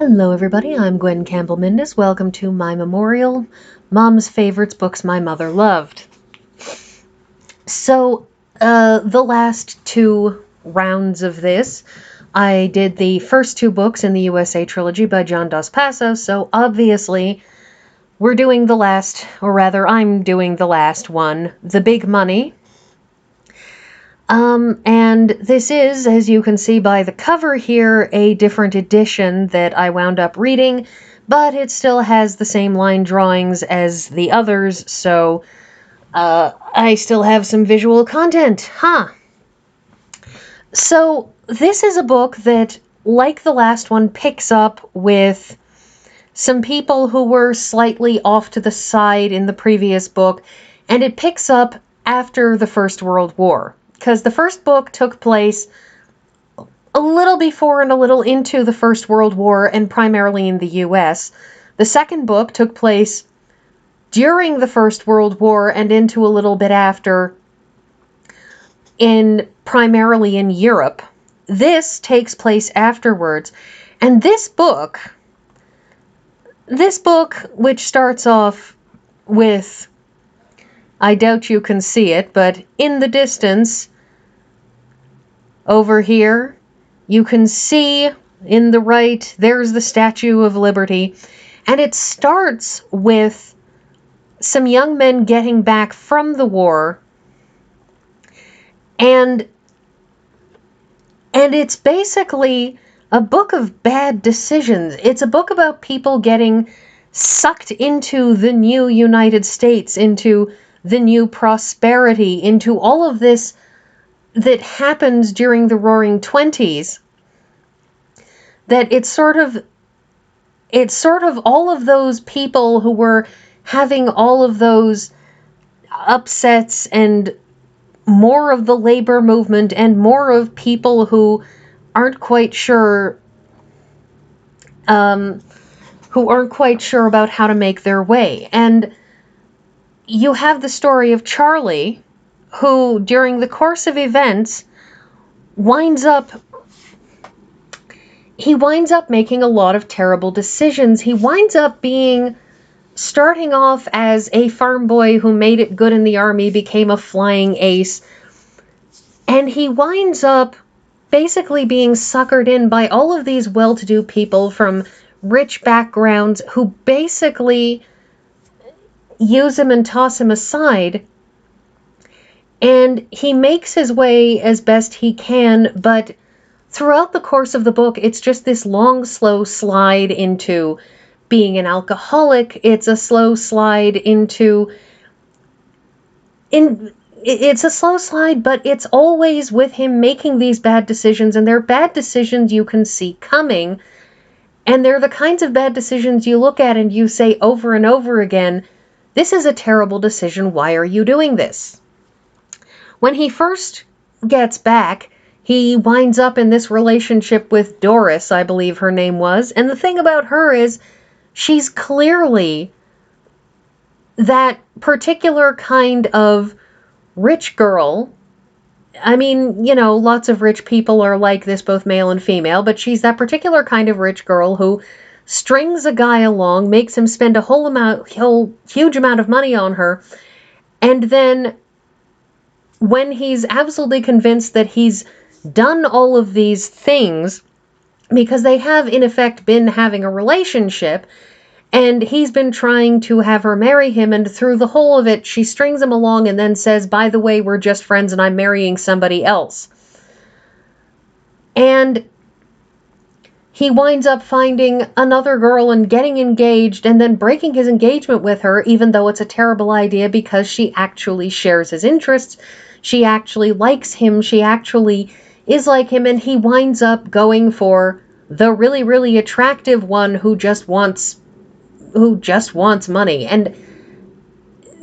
Hello everybody, I'm Gwen Campbell-Mindes. Welcome to my memorial, Mom's Favorites Books My Mother Loved. So, the last two rounds of this, I did the first two books in the USA Trilogy by John Dos Passos, so obviously we're doing the last, or rather I'm doing the last one, The Big Money. And this is, as you can see by the cover here, a different edition that I wound up reading, but it still has the same line drawings as the others, so I still have some visual content, So this is a book that, like the last one, picks up with some people who were slightly off to the side in the previous book, and it picks up after the First World War. Because the first book took place a little before and a little into the First World War, and primarily in the US. The second book took place during the First World War and into a little bit after, primarily in Europe. This takes place afterwards. And this book, which starts off with, I doubt you can see it, but in the distance, over here, you can see in the right, there's the Statue of Liberty, and it starts with some young men getting back from the war, and it's basically a book of bad decisions. It's a book about people getting sucked into the new United States, into the new prosperity, into all of this that happens during the Roaring Twenties. That it's sort of all of those people who were having all of those upsets, and more of the labor movement, and more of people who aren't quite sure about how to make their way. And you have the story of Charlie, who, during the course of events, winds up making a lot of terrible decisions. He winds up starting off as a farm boy who made it good in the army, became a flying ace, and he winds up basically being suckered in by all of these well-to-do people from rich backgrounds who basically use him and toss him aside. And he makes his way as best he can, but throughout the course of the book, it's just this long, slow slide into being an alcoholic. It's a slow slide it's a slow slide, but it's always with him making these bad decisions, and they're bad decisions you can see coming. And they're the kinds of bad decisions you look at and you say over and over again, this is a terrible decision. Why are you doing this? When he first gets back, he winds up in this relationship with Doris, I believe her name was. And the thing about her is, she's clearly that particular kind of rich girl. I mean, lots of rich people are like this, both male and female, but she's that particular kind of rich girl who strings a guy along, makes him spend a huge amount of money on her, and then when he's absolutely convinced that he's done all of these things, because they have in effect been having a relationship, and he's been trying to have her marry him, and through the whole of it, she strings him along and then says, by the way, we're just friends and I'm marrying somebody else. And he winds up finding another girl and getting engaged, and then breaking his engagement with her, even though it's a terrible idea because she actually shares his interests. She actually likes him. She actually is like him, and he winds up going for the really, really attractive one who just wants money. And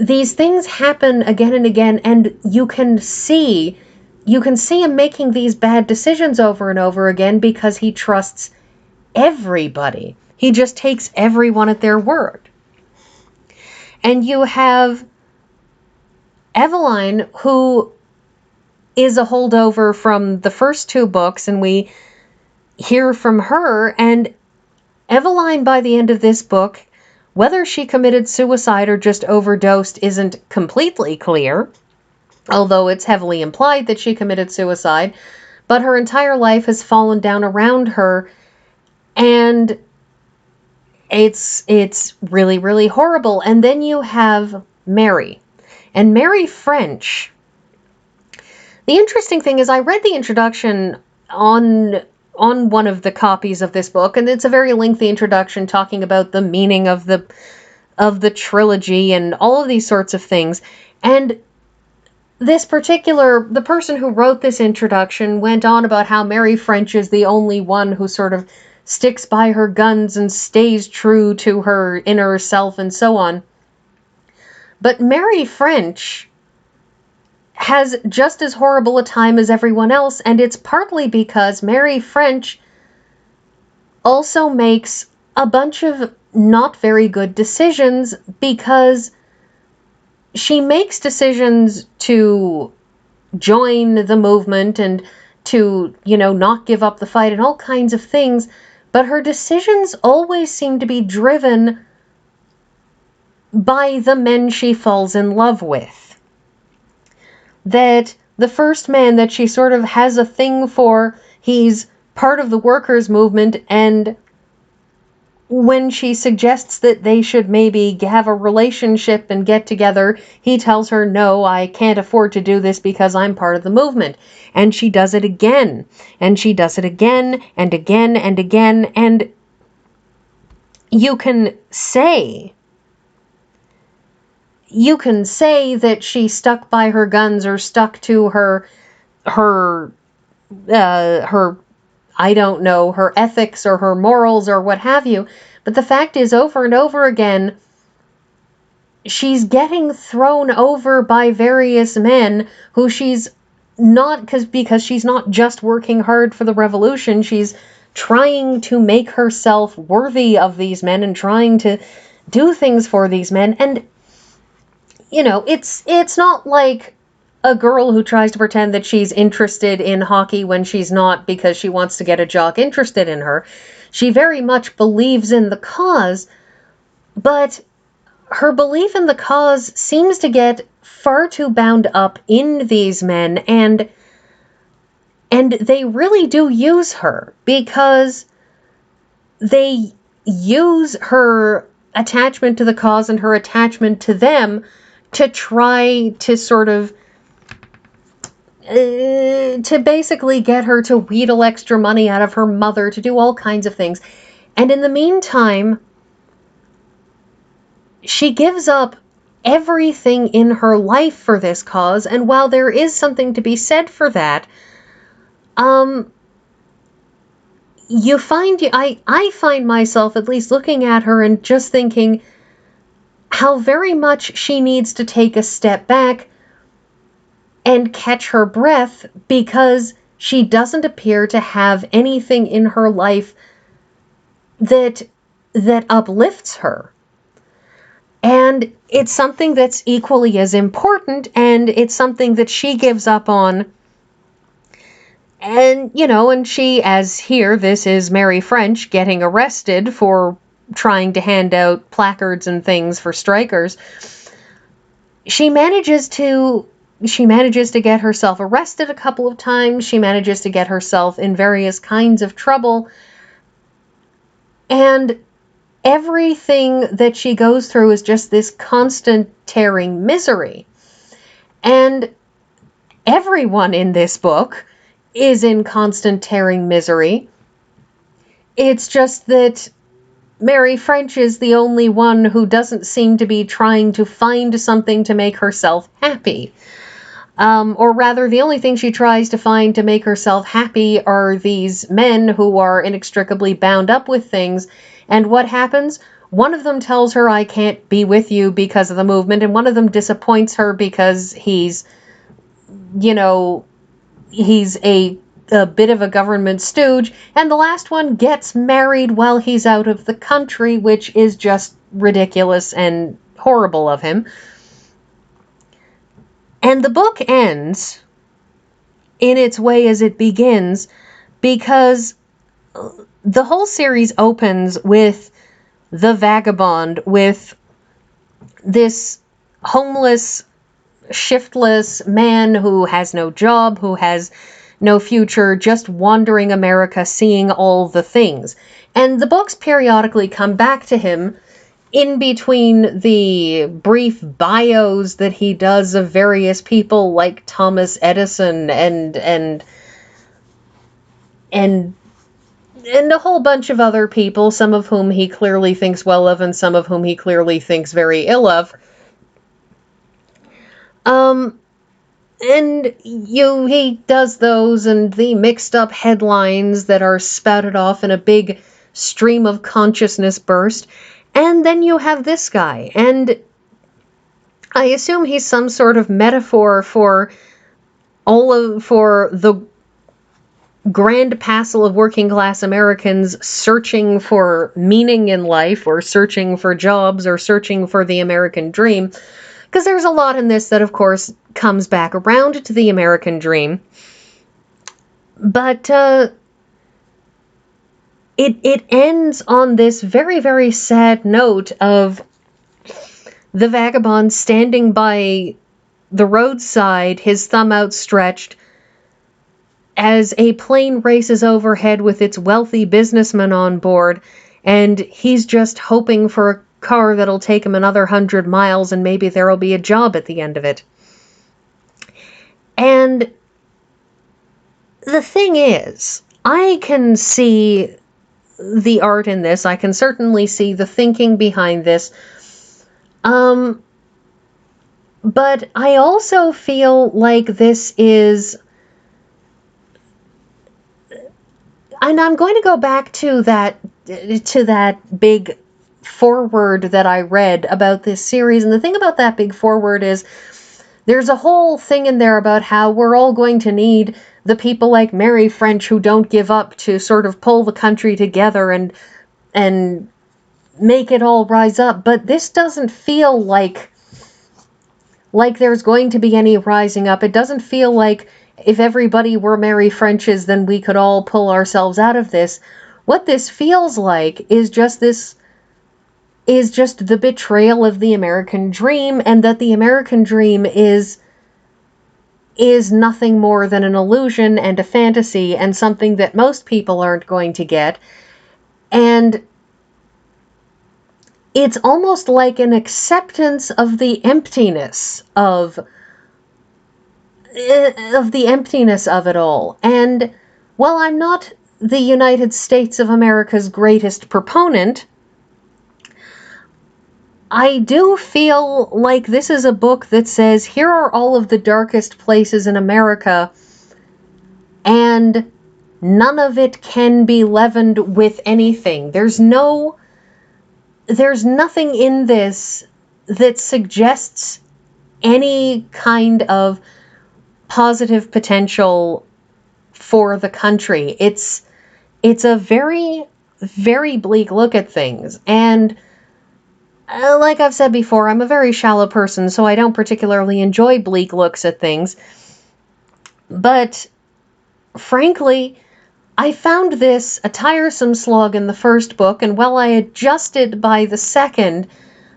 these things happen again and again, and you can see him making these bad decisions over and over again because he trusts everybody. He just takes everyone at their word. And you have Eveline, who is a holdover from the first two books, and we hear from her, and Eveline, by the end of this book, whether she committed suicide or just overdosed isn't completely clear, although it's heavily implied that she committed suicide, but her entire life has fallen down around her, and it's really, really horrible. And then you have Mary. And Mary French. The interesting thing is I read the introduction on one of the copies of this book, and it's a very lengthy introduction talking about the meaning of the trilogy and all of these sorts of things. And the person who wrote this introduction went on about how Mary French is the only one who sort of sticks by her guns and stays true to her inner self and so on. But Mary French has just as horrible a time as everyone else, and it's partly because Mary French also makes a bunch of not very good decisions, because she makes decisions to join the movement and to, not give up the fight and all kinds of things, but her decisions always seem to be driven by the men she falls in love with. That the first man that she sort of has a thing for, he's part of the workers' movement, and when she suggests that they should maybe have a relationship and get together, he tells her, no, I can't afford to do this because I'm part of the movement. And she does it again, and she does it again, and again, and again, and you can say that she stuck by her guns or stuck to her I don't know, her ethics or her morals or what have you. But the fact is, over and over again, she's getting thrown over by various men who she's not, because she's not just working hard for the revolution, she's trying to make herself worthy of these men and trying to do things for these men. And, it's not like a girl who tries to pretend that she's interested in hockey when she's not, because she wants to get a jock interested in her. She very much believes in the cause, but her belief in the cause seems to get far too bound up in these men, and they really do use her, because they use her attachment to the cause and her attachment to them to try to sort of to basically get her to wheedle extra money out of her mother, to do all kinds of things. And in the meantime, she gives up everything in her life for this cause, and while there is something to be said for that, I find myself at least looking at her and just thinking how very much she needs to take a step back and catch her breath, because she doesn't appear to have anything in her life that uplifts her. And it's something that's equally as important, and it's something that she gives up on. And, and she, as here, this is Mary French getting arrested for trying to hand out placards and things for strikers. She manages to get herself arrested a couple of times. She manages to get herself in various kinds of trouble. And everything that she goes through is just this constant tearing misery. And everyone in this book is in constant tearing misery. It's just that Mary French is the only one who doesn't seem to be trying to find something to make herself happy. Or rather, the only thing she tries to find to make herself happy are these men who are inextricably bound up with things. And what happens? One of them tells her, I can't be with you because of the movement, and one of them disappoints her because he's a bit of a government stooge, and the last one gets married while he's out of the country, which is just ridiculous and horrible of him. And the book ends in its way as it begins, because the whole series opens with the Vagabond, with this homeless, shiftless man who has no job, who has no future, just wandering America, seeing all the things. And the books periodically come back to him in between the brief bios that he does of various people like Thomas Edison and a whole bunch of other people, some of whom he clearly thinks well of and some of whom he clearly thinks very ill of. And he does those and the mixed up headlines that are spouted off in a big stream of consciousness burst. And then you have this guy, and I assume he's some sort of metaphor for the grand passel of working class Americans searching for meaning in life, or searching for jobs, or searching for the American dream. Because there's a lot in this that, of course, comes back around to the American dream. But it ends on this very, very sad note of the Vagabond standing by the roadside, his thumb outstretched, as a plane races overhead with its wealthy businessman on board, and he's just hoping for a car that'll take him another 100 miles and maybe there'll be a job at the end of it. And the thing is, I can see the art in this. I can certainly see the thinking behind this. But I also feel like this is... And I'm going to go back to that big foreword that I read about this series. And the thing about that big foreword is there's a whole thing in there about how we're all going to need the people like Mary French who don't give up to sort of pull the country together and make it all rise up. But this doesn't feel like there's going to be any rising up. It doesn't feel like if everybody were Mary Frenches, then we could all pull ourselves out of this. What this feels like is just the betrayal of the American dream, and that the American dream is nothing more than an illusion and a fantasy and something that most people aren't going to get. And it's almost like an acceptance of the emptiness of it all. And while I'm not the United States of America's greatest proponent, I do feel like this is a book that says, here are all of the darkest places in America, and none of it can be leavened with anything. There's nothing in this that suggests any kind of positive potential for the country. It's a very, very bleak look at things. And like I've said before, I'm a very shallow person, so I don't particularly enjoy bleak looks at things. But frankly, I found this a tiresome slog in the first book, and while I adjusted by the second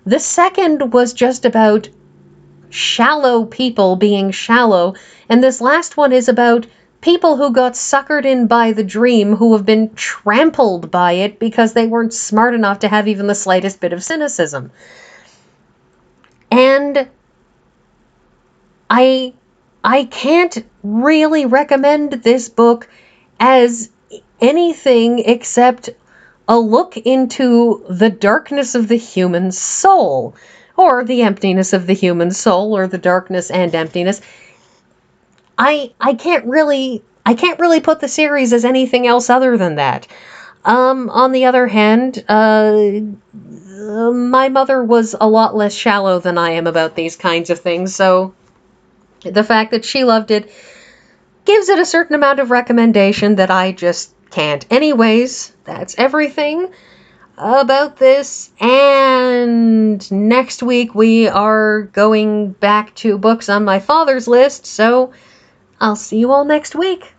was just about shallow people being shallow, and this last one is about people who got suckered in by the dream, who have been trampled by it because they weren't smart enough to have even the slightest bit of cynicism. And I can't really recommend this book as anything except a look into the darkness of the human soul, or the emptiness of the human soul, or the darkness and emptiness. I can't really put the series as anything else other than that. On the other hand, my mother was a lot less shallow than I am about these kinds of things, so the fact that she loved it gives it a certain amount of recommendation that I just can't. Anyways, that's everything about this, and next week we are going back to books on my father's list, so I'll see you all next week.